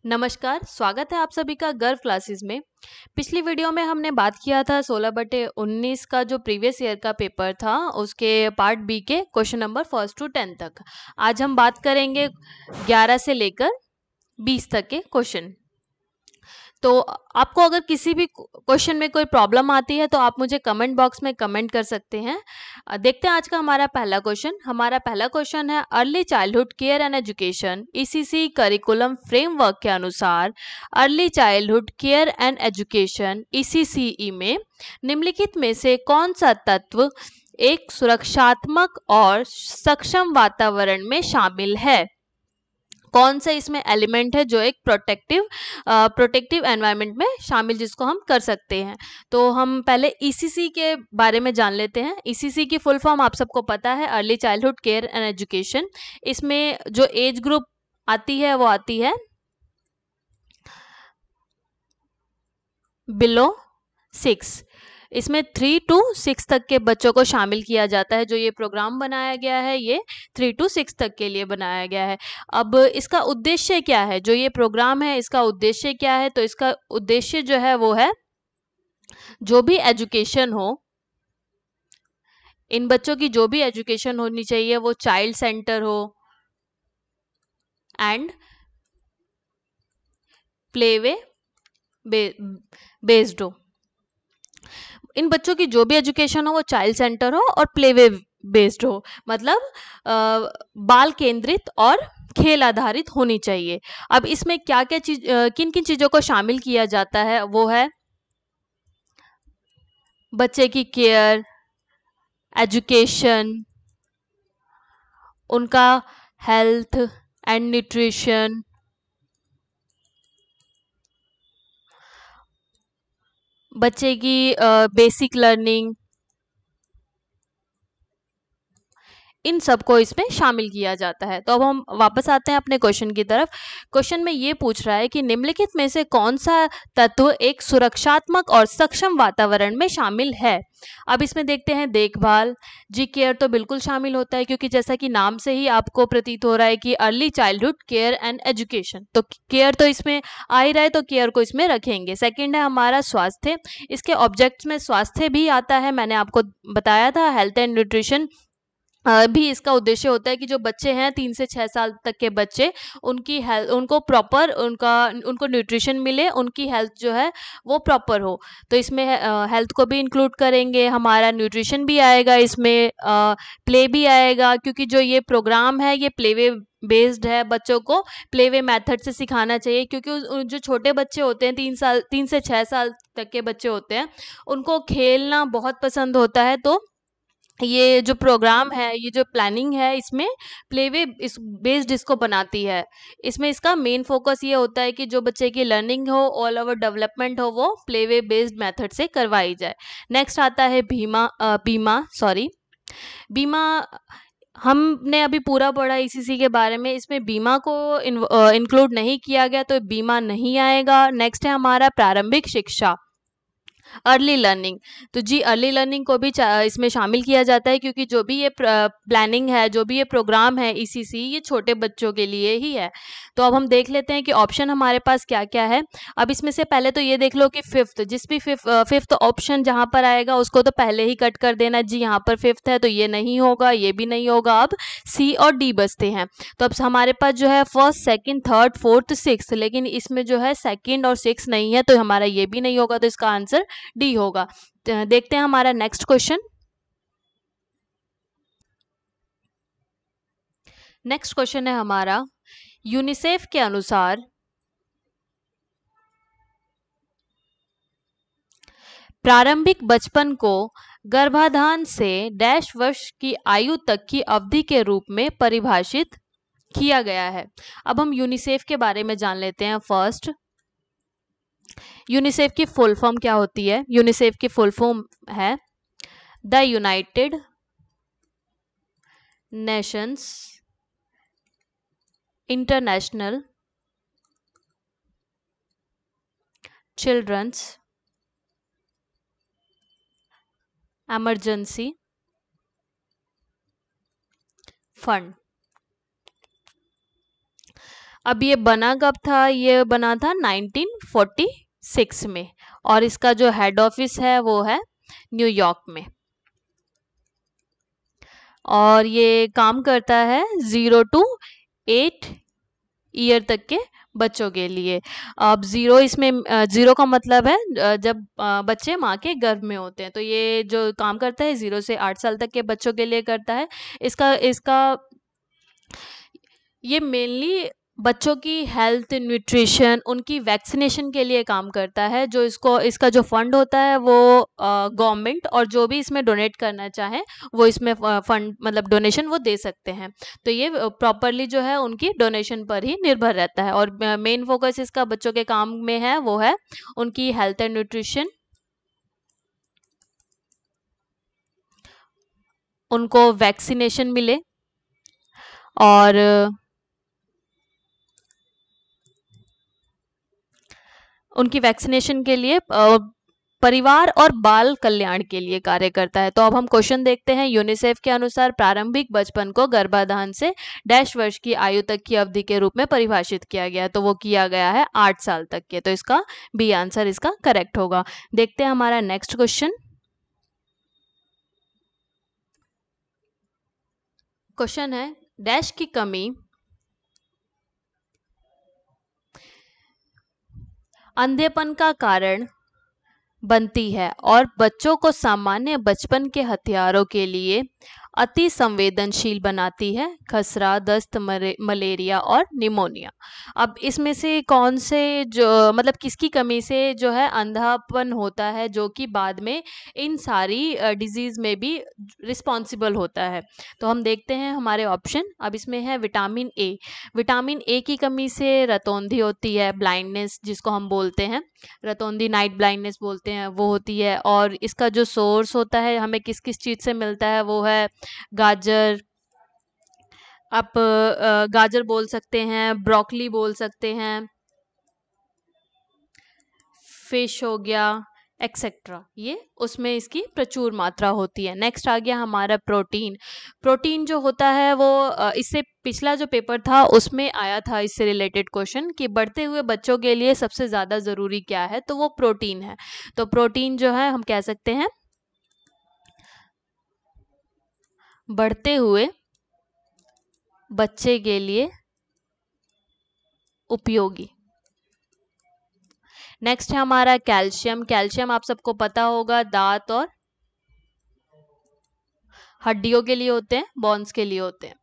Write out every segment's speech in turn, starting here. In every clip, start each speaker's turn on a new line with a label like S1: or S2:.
S1: नमस्कार, स्वागत है आप सभी का गर्व क्लासेस में। पिछली वीडियो में हमने बात किया था 16/19 का जो प्रीवियस ईयर का पेपर था उसके पार्ट बी के क्वेश्चन नंबर फर्स्ट टू 10 तक। आज हम बात करेंगे 11 से लेकर 20 तक के क्वेश्चन। तो आपको अगर किसी भी क्वेश्चन में कोई प्रॉब्लम आती है तो आप मुझे कमेंट बॉक्स में कमेंट कर सकते हैं। देखते हैं आज का हमारा पहला क्वेश्चन। हमारा पहला क्वेश्चन है early childhood care and education ECC curriculum framework के अनुसार early childhood care and education ECCE में निम्नलिखित में से कौन सा तत्व एक सुरक्षात्मक और सक्षम वातावरण में शामिल है? कौन सा इसमें एलिमेंट है जो एक प्रोटेक्टिव एनवायरनमेंट में शामिल जिसको हम कर सकते हैं? तो हम पहले ईसीसी के बारे में जान लेते हैं। ईसीसी की फुल फॉर्म आप सबको पता है, early childhood care and education. इसमें जो एज ग्रुप आती है वो आती है बिलो 6। इसमें 3 to 6 तक के बच्चों को शामिल किया जाता है। जो ये प्रोग्राम बनाया गया है ये 3 to 6 तक के लिए बनाया गया है। अब इसका उद्देश्य क्या है? जो ये प्रोग्राम है इसका उद्देश्य क्या है? तो इसका उद्देश्य जो है वो है जो भी एजुकेशन हो, इन बच्चों की जो भी एजुकेशन होनी चाहिए वो चाइल्ड सेंटर हो एंड प्लेवे बेस्ड हो। इन बच्चों की जो भी एजुकेशन हो वो चाइल्ड सेंटर हो और प्लेवे बेस्ड हो, मतलब बाल केंद्रित और खेल आधारित होनी चाहिए। अब इसमें क्या क्या चीज किन किन चीज़ों को शामिल किया जाता है वो है बच्चे की केयर, एजुकेशन, उनका हेल्थ एंड न्यूट्रिशन, बच्चे की बेसिक लर्निंग, इन सबको इसमें शामिल किया जाता है। तो अब हम वापस आते हैं अपने क्वेश्चन की तरफ। क्वेश्चन में ये पूछ रहा है कि निम्नलिखित में से कौन सा तत्व एक सुरक्षात्मक और सक्षम वातावरण में शामिल है? अब इसमें देखते हैं देखभाल। जी केयर तो बिल्कुल शामिल होता है, क्योंकि जैसा कि नाम से ही आपको प्रतीत हो रहा है कि early childhood care and education, तो केयर तो इसमें आ ही रहा है, तो केयर को इसमें रखेंगे। सेकंड है हमारा स्वास्थ्य। इसके ऑब्जेक्ट्स में स्वास्थ्य भी आता है, मैंने आपको बताया था। हेल्थ एंड न्यूट्रिशन भी इसका उद्देश्य होता है कि जो बच्चे हैं 3 से 6 साल तक के बच्चे, उनकी हेल्थ, उनको प्रॉपर उनको न्यूट्रिशन मिले, उनकी हेल्थ जो है वो प्रॉपर हो। तो इसमें हेल्थ को भी इंक्लूड करेंगे, हमारा न्यूट्रिशन भी आएगा इसमें, प्ले भी आएगा, क्योंकि जो ये प्रोग्राम है ये प्लेवे बेस्ड है। बच्चों को प्लेवे मेथड से सिखाना चाहिए, क्योंकि जो छोटे बच्चे होते हैं 3 से 6 साल तक के बच्चे होते हैं, उनको खेलना बहुत पसंद होता है। तो ये जो प्रोग्राम है, ये जो प्लानिंग है, इसमें प्लेवे इस बेस्ड इसको बनाती है। इसमें इसका मेन फोकस ये होता है कि जो बच्चे की लर्निंग हो, ऑल ओवर डेवलपमेंट हो, वो प्लेवे बेस्ड मेथड से करवाई जाए। नेक्स्ट आता है बीमा। हमने अभी पूरा पढ़ा ईसीसी के बारे में, इसमें बीमा को इंक्लूड नहीं किया गया, तो बीमा नहीं आएगा। नेक्स्ट है हमारा प्रारंभिक शिक्षा, अर्ली लर्निंग। तो जी अर्ली लर्निंग को भी इसमें शामिल किया जाता है, क्योंकि जो भी ये प्लानिंग है, जो भी ये प्रोग्राम है ईसीसी, ये छोटे बच्चों के लिए ही है। तो अब हम देख लेते हैं कि ऑप्शन हमारे पास क्या क्या है। अब इसमें से पहले तो ये देख लो कि फिफ्थ ऑप्शन जहाँ पर आएगा उसको तो पहले ही कट कर देना। जी यहाँ पर फिफ्थ है तो ये नहीं होगा, ये भी नहीं होगा। अब सी और डी बचते हैं। तो अब हमारे पास जो है first, second, third, fourth, six, लेकिन इसमें जो है सेकंड और सिक्स नहीं है, तो हमारा ये भी नहीं होगा। तो इसका आंसर डी होगा। देखते हैं हमारा नेक्स्ट क्वेश्चन। नेक्स्ट क्वेश्चन है हमारा, यूनिसेफ के अनुसार प्रारंभिक बचपन को गर्भाधान से डैश वर्ष की आयु तक की अवधि के रूप में परिभाषित किया गया है। अब हम यूनिसेफ के बारे में जान लेते हैं। फर्स्ट, यूनिसेफ की फुल फॉर्म क्या होती है? यूनिसेफ की फुल फॉर्म है the United Nations International Children's Emergency Fund. अब ये बना कब था? ये बना था 1946 में, और इसका जो हेड ऑफिस है वो है न्यूयॉर्क में, और ये काम करता है 0 to 8 ईयर तक के बच्चों के लिए। अब ज़ीरो, इसमें ज़ीरो का मतलब है जब बच्चे माँ के गर्भ में होते हैं, तो ये जो काम करता है 0 से 8 साल तक के बच्चों के लिए करता है। इसका इसका ये मेनली बच्चों की हेल्थ, न्यूट्रिशन, उनकी वैक्सीनेशन के लिए काम करता है। जो इसका जो फंड होता है वो गवर्नमेंट और जो भी इसमें डोनेट करना चाहे वो इसमें फंड मतलब डोनेशन वो दे सकते हैं। तो ये प्रॉपरली जो है उनकी डोनेशन पर ही निर्भर रहता है, और मेन फोकस इसका बच्चों के काम में है वो है उनकी हेल्थ एंड न्यूट्रिशन, उनको वैक्सीनेशन मिले, और उनकी वैक्सीनेशन के लिए परिवार और बाल कल्याण के लिए कार्य करता है। तो अब हम क्वेश्चन देखते हैं। यूनिसेफ के अनुसार प्रारंभिक बचपन को गर्भाधान से डैश वर्ष की आयु तक की अवधि के रूप में परिभाषित किया गया है, तो वो किया गया है 8 साल तक के। तो इसका बी आंसर इसका करेक्ट होगा। देखते हैं हमारा नेक्स्ट क्वेश्चन। क्वेश्चन है, डैश की कमी अंधेपन का कारण बनती है और बच्चों को सामान्य बचपन के हथियारों के लिए अति संवेदनशील बनाती है। खसरा, दस्त, मलेरिया और निमोनिया। अब इसमें से कौन से जो मतलब किसकी कमी से जो है अंधापन होता है, जो कि बाद में इन सारी डिजीज में भी रिस्पॉन्सिबल होता है? तो हम देखते हैं हमारे ऑप्शन। अब इसमें है विटामिन ए। विटामिन ए की कमी से रतौंधी होती है, ब्लाइंडनेस जिसको हम बोलते हैं, रतौंधी नाइट ब्लाइंडनेस बोलते हैं, वो होती है। और इसका जो सोर्स होता है हमें किस किस चीज़ से मिलता है वो है गाजर। आप गाजर बोल सकते हैं, ब्रोकली बोल सकते हैं, फिश हो गया, एक्सेट्रा, ये उसमें इसकी प्रचुर मात्रा होती है। नेक्स्ट आ गया हमारा प्रोटीन। प्रोटीन जो होता है वो इससे पिछला जो पेपर था उसमें आया था इससे रिलेटेड क्वेश्चन कि बढ़ते हुए बच्चों के लिए सबसे ज़्यादा ज़रूरी क्या है, तो वो प्रोटीन है। तो प्रोटीन जो है हम कह सकते हैं बढ़ते हुए बच्चे के लिए उपयोगी। नेक्स्ट है हमारा कैल्शियम। कैल्शियम आप सबको पता होगा दांत और हड्डियों के लिए होते हैं, बॉन्स के लिए होते हैं।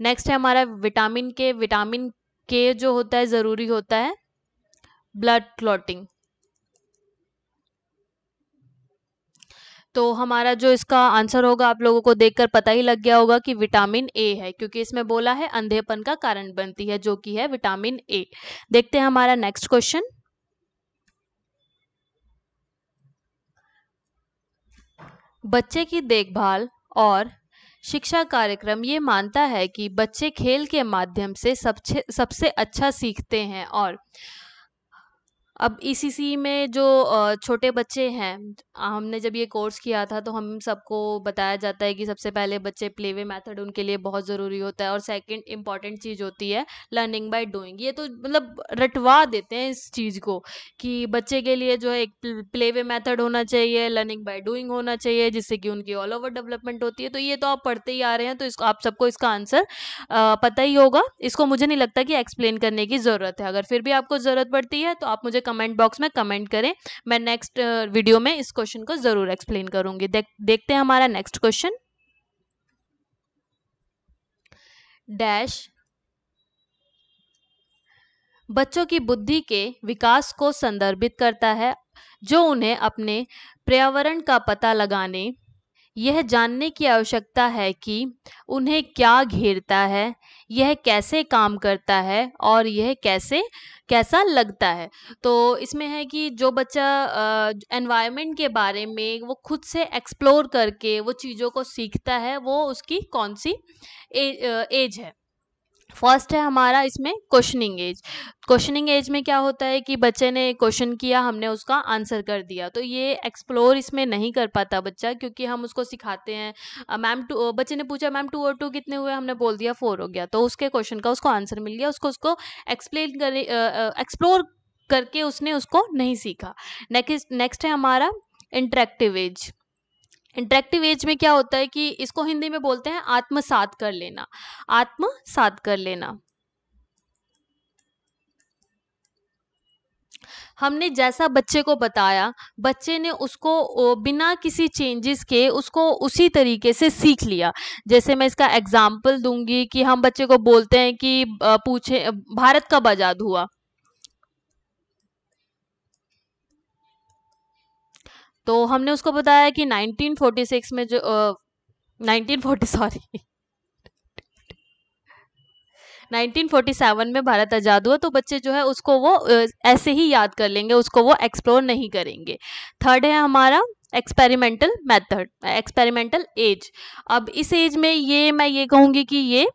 S1: नेक्स्ट है हमारा विटामिन के। विटामिन के जो होता है ज़रूरी होता है ब्लड क्लॉटिंग। तो हमारा जो इसका आंसर होगा आप लोगों को देखकर पता ही लग गया होगा कि विटामिन ए है, क्योंकि इसमें बोला है अंधेपन का कारण बनती है, जो कि है विटामिन ए। देखते हैं हमारा नेक्स्ट क्वेश्चन। बच्चे की देखभाल और शिक्षा कार्यक्रम ये मानता है कि बच्चे खेल के माध्यम से सबसे अच्छा सीखते हैं। और अब ईसीसी में जो छोटे बच्चे हैं, हमने जब ये कोर्स किया था तो हम सबको बताया जाता है कि सबसे पहले बच्चे प्लेवे मेथड उनके लिए बहुत ज़रूरी होता है, और सेकंड इम्पॉर्टेंट चीज़ होती है लर्निंग बाय डूइंग। ये तो मतलब रटवा देते हैं इस चीज़ को कि बच्चे के लिए जो है एक प्लेवे मेथड होना चाहिए, लर्निंग बाय डूइंग होना चाहिए, जिससे कि उनकी ऑल ओवर डेवलपमेंट होती है। तो ये तो आप पढ़ते ही आ रहे हैं, तो इसको आप सबको इसका आंसर पता ही होगा। इसको मुझे नहीं लगता कि एक्सप्लेन करने की ज़रूरत है। अगर फिर भी आपको ज़रूरत पड़ती है तो आप मुझे कमेंट बॉक्स में कमेंट करें, मैं नेक्स्ट वीडियो में इस क्वेश्चन को ज़रूर एक्सप्लेन करूंगी। देखते हैं हमारा नेक्स्ट क्वेश्चन। डैश बच्चों की बुद्धि के विकास को संदर्भित करता है, जो उन्हें अपने पर्यावरण का पता लगाने, यह जानने की आवश्यकता है कि उन्हें क्या घेरता है, यह कैसे काम करता है और यह कैसा लगता है। तो इसमें है कि जो बच्चा एनवायरनमेंट के बारे में वो खुद से एक्सप्लोर करके वो चीज़ों को सीखता है, वो उसकी कौन सी एज है। फर्स्ट है हमारा इसमें क्वेश्चनिंग एज। क्वेश्चनिंग एज में क्या होता है कि बच्चे ने क्वेश्चन किया, हमने उसका आंसर कर दिया, तो ये एक्सप्लोर इसमें नहीं कर पाता बच्चा, क्योंकि हम उसको सिखाते हैं मैम टू, बच्चे ने पूछा मैम 2 और 2 कितने हुए, हमने बोल दिया 4 हो गया, तो उसके क्वेश्चन का उसको आंसर मिल गया, उसको उसको एक्सप्लेन करे, एक्सप्लोर करके उसने उसको नहीं सीखा। नेक्स्ट नेक्स्ट है हमारा इंटरेक्टिव एज। इंटरेक्टिव एज में क्या होता है कि इसको हिंदी में बोलते हैं आत्मसात कर लेना। आत्मसात कर लेना, हमने जैसा बच्चे को बताया, बच्चे ने उसको बिना किसी चेंजेस के उसको उसी तरीके से सीख लिया। जैसे मैं इसका एग्जांपल दूंगी कि हम बच्चे को बोलते हैं कि पूछे भारत कब आजाद हुआ, तो हमने उसको बताया कि 1946 में जो 1940 सॉरी 1947 में भारत आज़ाद हुआ, तो बच्चे जो है उसको वो ऐसे ही याद कर लेंगे, उसको वो एक्सप्लोर नहीं करेंगे। थर्ड है हमारा एक्सपेरिमेंटल मेथड, एक्सपेरिमेंटल एज। अब इस एज में ये मैं ये कहूँगी कि ये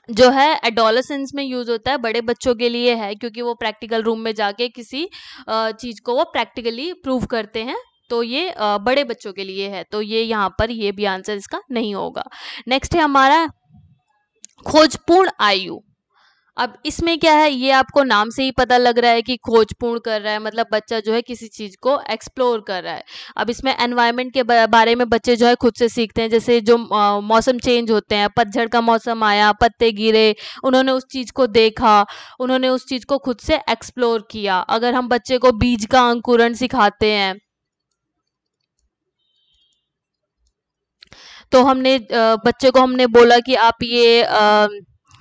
S1: जो है एडोलसेंस में यूज होता है, बड़े बच्चों के लिए है, क्योंकि वो प्रैक्टिकल रूम में जाके किसी चीज को वो प्रैक्टिकली प्रूव करते हैं, तो ये बड़े बच्चों के लिए है, तो ये यहाँ पर ये भी आंसर इसका नहीं होगा। नेक्स्ट है हमारा खोजपूर्ण आयु। अब इसमें क्या है, ये आपको नाम से ही पता लग रहा है कि खोजपूर्ण कर रहा है, मतलब बच्चा जो है किसी चीज को एक्सप्लोर कर रहा है। अब इसमें एनवायरनमेंट के बारे में बच्चे जो है खुद से सीखते हैं, जैसे जो मौसम चेंज होते हैं, पतझड़ का मौसम आया, पत्ते गिरे, उन्होंने उस चीज को देखा, उन्होंने उस चीज को खुद से एक्सप्लोर किया। अगर हम बच्चे को बीज का अंकुरण सिखाते हैं, तो हमने बच्चे को हमने बोला कि आप ये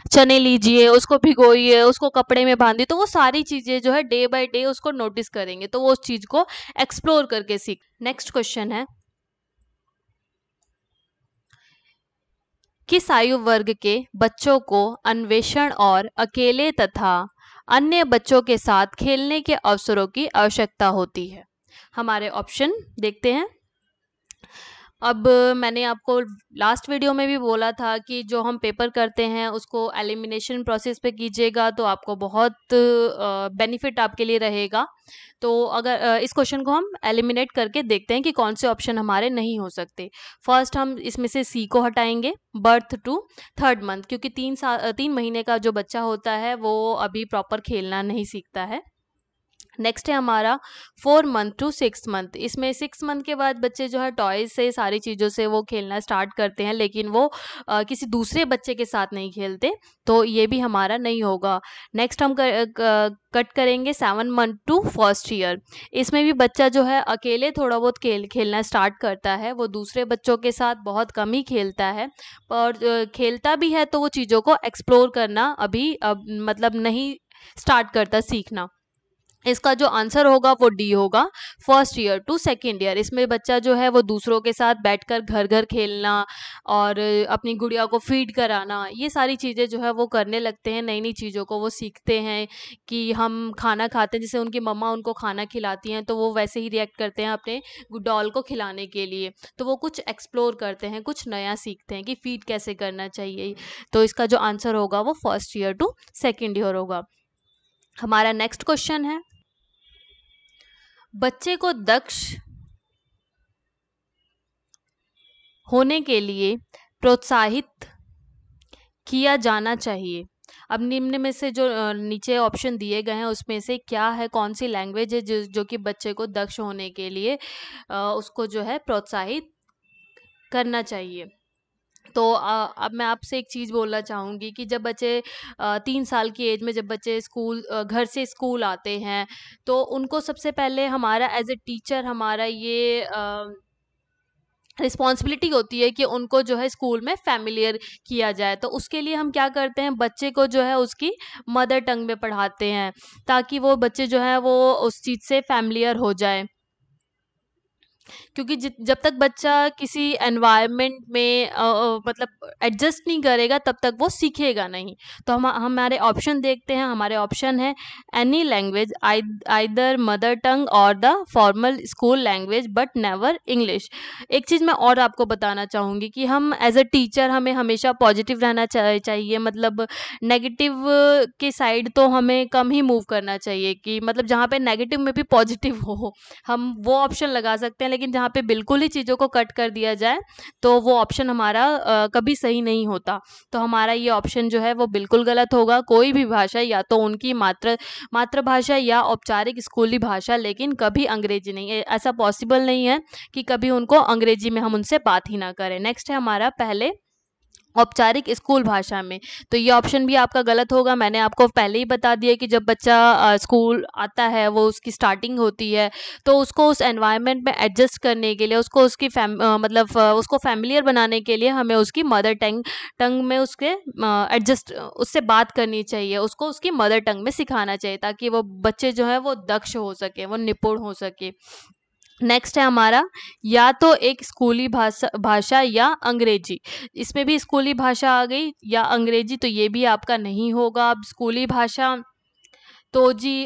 S1: चने लीजिए, उसको भिगोइए, उसको कपड़े में बांधिए, तो वो सारी चीजें जो है डे बाय डे उसको नोटिस करेंगे, तो वो उस चीज को एक्सप्लोर करके सीख। नेक्स्ट क्वेश्चन है, किस आयु वर्ग के बच्चों को अन्वेषण और अकेले तथा अन्य बच्चों के साथ खेलने के अवसरों की आवश्यकता होती है? हमारे ऑप्शन देखते हैं। अब मैंने आपको लास्ट वीडियो में भी बोला था कि जो हम पेपर करते हैं उसको एलिमिनेशन प्रोसेस पे कीजिएगा, तो आपको बहुत बेनिफिट आपके लिए रहेगा। तो अगर इस क्वेश्चन को हम एलिमिनेट करके देखते हैं कि कौन से ऑप्शन हमारे नहीं हो सकते। फर्स्ट हम इसमें से सी को हटाएंगे, बर्थ टू 3rd मंथ, क्योंकि 3 महीने का जो बच्चा होता है वो अभी प्रॉपर खेलना नहीं सीखता है। नेक्स्ट है हमारा 4 मंथ टू 6 मंथ। इसमें 6 मंथ के बाद बच्चे जो है टॉयज से, सारी चीज़ों से वो खेलना स्टार्ट करते हैं, लेकिन वो किसी दूसरे बच्चे के साथ नहीं खेलते, तो ये भी हमारा नहीं होगा। नेक्स्ट हम कट करेंगे 7 मंथ टू 1st ईयर। इसमें भी बच्चा जो है अकेले थोड़ा बहुत खेलना स्टार्ट करता है, वो दूसरे बच्चों के साथ बहुत कम ही खेलता है, और खेलता भी है तो वो चीज़ों को एक्सप्लोर करना अभी अब मतलब नहीं स्टार्ट करता सीखना। इसका जो आंसर होगा वो डी होगा, 1st year to 2nd year. इसमें बच्चा जो है वो दूसरों के साथ बैठकर घर घर खेलना और अपनी गुड़िया को फीड कराना, ये सारी चीज़ें जो है वो करने लगते हैं, नई नई चीज़ों को वो सीखते हैं कि हम खाना खाते हैं, जैसे उनकी मम्मा उनको खाना खिलाती हैं तो वो वैसे ही रिएक्ट करते हैं अपने डॉल को खिलाने के लिए, तो वो कुछ एक्सप्लोर करते हैं, कुछ नया सीखते हैं कि फीड कैसे करना चाहिए। तो इसका जो आंसर होगा वो 1st year to 2nd year होगा। हमारा नेक्स्ट क्वेश्चन है, बच्चे को दक्ष होने के लिए प्रोत्साहित किया जाना चाहिए। अब निम्न में से जो नीचे ऑप्शन दिए गए हैं उसमें से क्या है, कौन सी लैंग्वेज है जो कि बच्चे को दक्ष होने के लिए उसको जो है प्रोत्साहित करना चाहिए? तो अब मैं आपसे एक चीज़ बोलना चाहूँगी कि जब बच्चे 3 साल की एज में जब बच्चे घर से स्कूल आते हैं, तो उनको सबसे पहले हमारा एज ए टीचर हमारा ये रिस्पॉन्सिबिलिटी होती है कि उनको जो है स्कूल में फैमिलियर किया जाए। तो उसके लिए हम क्या करते हैं, बच्चे को जो है उसकी मदर टंग में पढ़ाते हैं, ताकि वो बच्चे जो है वो उस चीज़ से फैमिलियर हो जाए। क्योंकि जब तक बच्चा किसी एनवायरनमेंट में मतलब एडजस्ट नहीं करेगा तब तक वो सीखेगा नहीं। तो हम हमारे ऑप्शन देखते हैं। हमारे ऑप्शन है any language, either mother tongue और the formal school language but never English. एक चीज़ मैं और आपको बताना चाहूँगी कि हम एज अ टीचर हमें हमेशा पॉजिटिव रहना चाहिए। मतलब नेगेटिव के साइड तो हमें कम ही मूव करना चाहिए, कि मतलब जहाँ पे नेगेटिव में भी पॉजिटिव हो हम वो ऑप्शन लगा सकते हैं। लेकिन जहाँ पे बिल्कुल ही चीज़ों को कट कर दिया जाए तो वो ऑप्शन हमारा कभी सही नहीं होता। तो हमारा ये ऑप्शन जो है वो बिल्कुल गलत होगा। कोई भी भाषा या तो उनकी मातृभाषा या औपचारिक स्कूली भाषा, लेकिन कभी अंग्रेजी नहीं। ऐसा पॉसिबल नहीं है कि कभी उनको अंग्रेजी में हम उनसे बात ही ना करें। नेक्स्ट है हमारा पहले औपचारिक स्कूल भाषा में। तो ये ऑप्शन भी आपका गलत होगा। मैंने आपको पहले ही बता दिया कि जब बच्चा स्कूल आता है, वो उसकी स्टार्टिंग होती है, तो उसको उस एनवायरनमेंट में एडजस्ट करने के लिए, उसको उसकी मतलब उसको फैमिलियर बनाने के लिए हमें उसकी मदर टंग टंग में उसके एडजस्ट उससे बात करनी चाहिए। उसको उसकी मदर टंग में सिखाना चाहिए ताकि वो बच्चे जो है वो दक्ष हो सके, वो निपुण हो सके। नेक्स्ट है हमारा या तो एक स्कूली भाषा भाषा या अंग्रेजी। इसमें भी स्कूली भाषा आ गई या अंग्रेजी, तो ये भी आपका नहीं होगा। अब स्कूली भाषा तो जी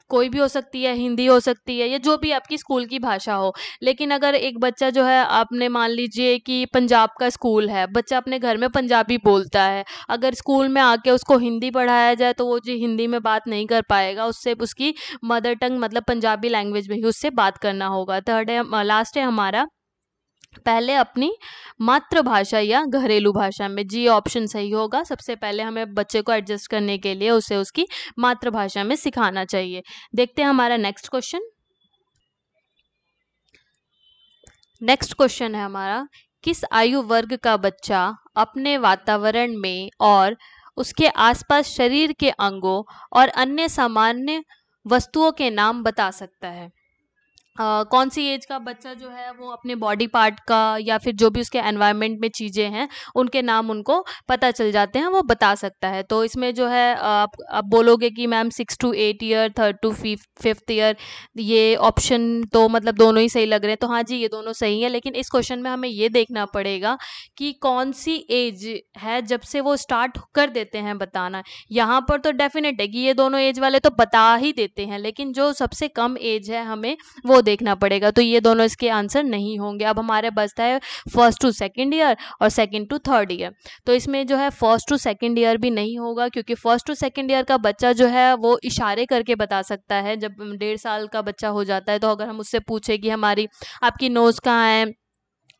S1: कोई भी हो सकती है, हिंदी हो सकती है या जो भी आपकी स्कूल की भाषा हो। लेकिन अगर एक बच्चा जो है, आपने मान लीजिए कि पंजाब का स्कूल है, बच्चा अपने घर में पंजाबी बोलता है, अगर स्कूल में आके उसको हिंदी पढ़ाया जाए तो वो जी हिंदी में बात नहीं कर पाएगा। उससे उसकी मदर टंग मतलब पंजाबी लैंग्वेज में ही उससे बात करना होगा। थर्ड है, लास्ट है हमारा पहले अपनी मातृभाषा या घरेलू भाषा में। जी ऑप्शन सही होगा। सबसे पहले हमें बच्चे को एडजस्ट करने के लिए उसे उसकी मातृभाषा में सिखाना चाहिए। देखते हैं हमारा नेक्स्ट क्वेश्चन। नेक्स्ट क्वेश्चन है हमारा, किस आयु वर्ग का बच्चा अपने वातावरण में और उसके आसपास शरीर के अंगों और अन्य सामान्य वस्तुओं के नाम बता सकता है? कौन सी एज का बच्चा जो है वो अपने बॉडी पार्ट का या फिर जो भी उसके एनवायरनमेंट में चीज़ें हैं उनके नाम उनको पता चल जाते हैं, वो बता सकता है। तो इसमें जो है आप बोलोगे कि ma'am 6 to 8 year, 3rd to 5th year, ये ऑप्शन तो मतलब दोनों ही सही लग रहे हैं। तो हाँ जी, ये दोनों सही है। लेकिन इस क्वेश्चन में हमें ये देखना पड़ेगा कि कौन सी एज है जब से वो स्टार्ट कर देते हैं बताना। यहाँ पर तो डेफिनेट है कि ये दोनों एज वाले तो बता ही देते हैं, लेकिन जो सबसे कम एज है हमें वो देखना पड़ेगा। तो ये दोनों इसके आंसर नहीं होंगे। अब हमारे बचता है 1st to 2nd ईयर और 2nd to 3rd ईयर। तो इसमें जो है 1st to 2nd ईयर भी नहीं होगा, क्योंकि 1st to 2nd ईयर का बच्चा जो है वो इशारे करके बता सकता है। जब 1.5 साल का बच्चा हो जाता है तो अगर हम उससे पूछे कि हमारी आपकी नोज़ कहाँ है,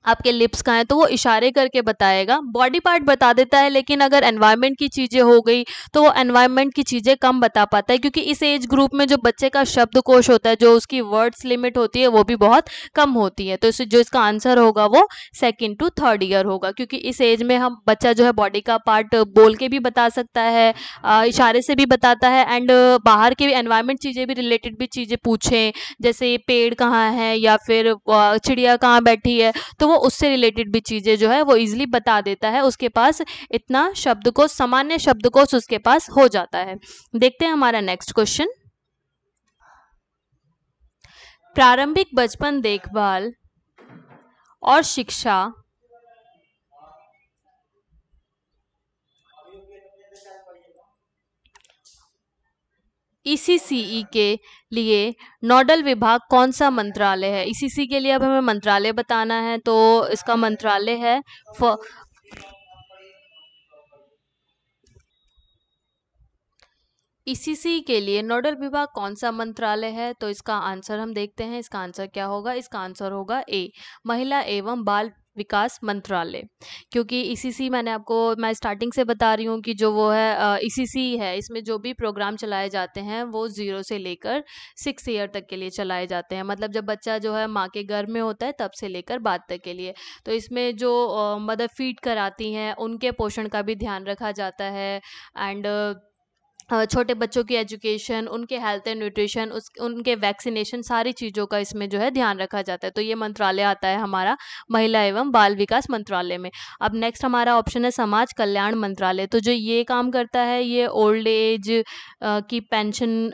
S1: आपके लिप्स कहाँ हैं, तो वो इशारे करके बताएगा। बॉडी पार्ट बता देता है, लेकिन अगर एनवायरनमेंट की चीज़ें हो गई तो वो एनवायरनमेंट की चीज़ें कम बता पाता है, क्योंकि इस एज ग्रुप में जो बच्चे का शब्दकोश होता है, जो उसकी वर्ड्स लिमिट होती है, वो भी बहुत कम होती है। तो इस जो इसका आंसर होगा वो 2nd to 3rd ईयर होगा, क्योंकि इस एज में हम बच्चा जो है बॉडी का पार्ट बोल के भी बता सकता है, इशारे से भी बताता है, एंड बाहर के एनवायरनमेंट चीज़ें भी, रिलेटेड भी चीज़ें पूछें, जैसे पेड़ कहाँ है या फिर चिड़िया कहाँ बैठी है, तो वो उससे रिलेटेड भी चीज़ें जो है वो इजीली बता देता है। उसके पास इतना शब्दकोश, सामान्य शब्दकोश उसके पास हो जाता है। देखते हैं हमारा नेक्स्ट क्वेश्चन। प्रारंभिक बचपन देखभाल और शिक्षा ईसीसीई के लिए नोडल विभाग कौन सा मंत्रालय है? ईसीसी के लिए अब हमें मंत्रालय बताना है, तो इसका मंत्रालय है ईसीसी के लिए नोडल विभाग कौन सा मंत्रालय है? तो इसका आंसर हम देखते हैं। इसका आंसर क्या होगा? इसका आंसर होगा ए, महिला एवं बाल विकास मंत्रालय। क्योंकि ईसीसी मैं स्टार्टिंग से बता रही हूँ कि जो वो है ईसीसी है, इसमें जो भी प्रोग्राम चलाए जाते हैं वो 0 से लेकर 6 ईयर तक के लिए चलाए जाते हैं। मतलब जब बच्चा जो है माँ के गर्भ में होता है तब से लेकर बाद तक के लिए। तो इसमें जो मदर फीड कराती हैं उनके पोषण का भी ध्यान रखा जाता है, एंड छोटे बच्चों की एजुकेशन, उनके हेल्थ एंड न्यूट्रिशन, उनके वैक्सीनेशन, सारी चीज़ों का इसमें जो है ध्यान रखा जाता है। तो ये मंत्रालय आता है हमारा महिला एवं बाल विकास मंत्रालय में। अब नेक्स्ट हमारा ऑप्शन है समाज कल्याण मंत्रालय। तो जो ये काम करता है, ये ओल्ड एज की पेंशन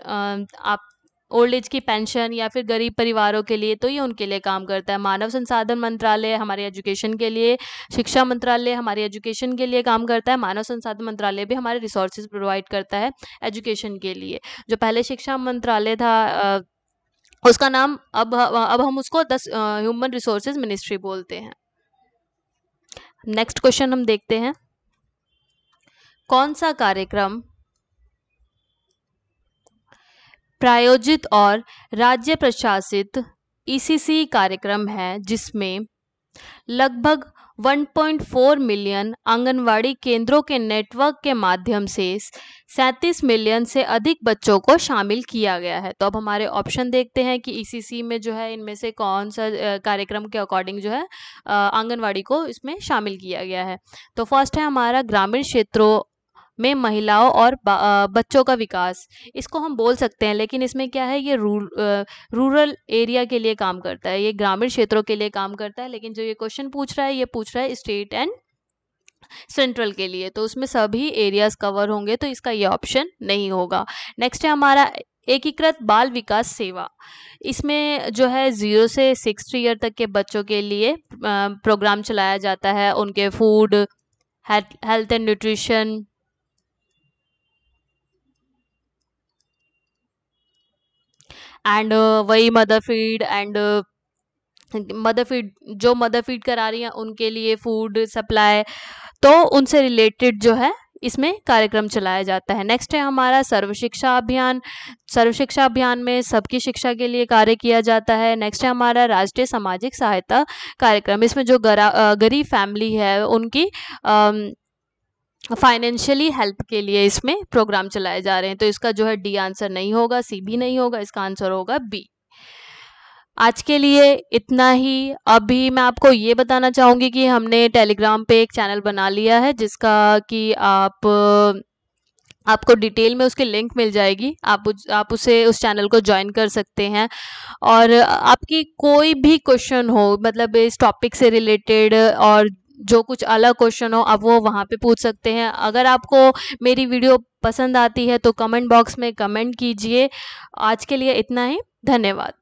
S1: आप ओल्ड एज की पेंशन या फिर गरीब परिवारों के लिए, तो ये उनके लिए काम करता है। मानव संसाधन मंत्रालय हमारे एजुकेशन के लिए, शिक्षा मंत्रालय हमारे एजुकेशन के लिए काम करता है। मानव संसाधन मंत्रालय भी हमारे रिसोर्सेज प्रोवाइड करता है एजुकेशन के लिए। जो पहले शिक्षा मंत्रालय था उसका नाम अब हम उसको ह्यूमन रिसोर्सेज मिनिस्ट्री बोलते हैं। नेक्स्ट क्वेश्चन हम देखते हैं, कौन सा कार्यक्रम प्रायोजित और राज्य प्रशासित ईसीसी कार्यक्रम है जिसमें लगभग 1.4 मिलियन आंगनवाड़ी केंद्रों के नेटवर्क के माध्यम से 37 मिलियन से अधिक बच्चों को शामिल किया गया है। तो अब हमारे ऑप्शन देखते हैं कि ईसीसी में जो है इनमें से कौन सा कार्यक्रम के अकॉर्डिंग जो है आंगनवाड़ी को इसमें शामिल किया गया है। तो फर्स्ट है हमारा ग्रामीण क्षेत्रों में महिलाओं और बच्चों का विकास। इसको हम बोल सकते हैं, लेकिन इसमें क्या है, ये रूरल एरिया के लिए काम करता है, ये ग्रामीण क्षेत्रों के लिए काम करता है। लेकिन जो ये क्वेश्चन पूछ रहा है, ये पूछ रहा है स्टेट एंड सेंट्रल के लिए, तो उसमें सभी एरियाज कवर होंगे, तो इसका ये ऑप्शन नहीं होगा। नेक्स्ट है हमारा एकीकृत बाल विकास सेवा। इसमें जो है 0 से 6 ईयर तक के बच्चों के लिए प्रोग्राम चलाया जाता है, उनके food, health and nutrition, and वही मदर फीड एंड जो मदर फीड करा रही हैं उनके लिए फूड सप्लाई, तो उनसे रिलेटेड जो है इसमें कार्यक्रम चलाया जाता है। नेक्स्ट है हमारा सर्व शिक्षा अभियान। सर्व शिक्षा अभियान में सबकी शिक्षा के लिए कार्य किया जाता है। नेक्स्ट है हमारा राष्ट्रीय सामाजिक सहायता कार्यक्रम। इसमें जो गरीब फैमिली है उनकी फाइनेंशियली हेल्प के लिए इसमें प्रोग्राम चलाए जा रहे हैं। तो इसका जो है डी आंसर नहीं होगा, सी भी नहीं होगा, इसका आंसर होगा बी। आज के लिए इतना ही। अभी मैं आपको ये बताना चाहूँगी कि हमने टेलीग्राम पे एक चैनल बना लिया है जिसका कि आपको डिटेल में उसकी लिंक मिल जाएगी, आप उसे उस चैनल को ज्वाइन कर सकते हैं। और आपकी कोई भी क्वेश्चन हो, मतलब इस टॉपिक से रिलेटेड और जो कुछ अलग क्वेश्चन हो, आप वो वहाँ पे पूछ सकते हैं। अगर आपको मेरी वीडियो पसंद आती है तो कमेंट बॉक्स में कमेंट कीजिए। आज के लिए इतना ही, धन्यवाद।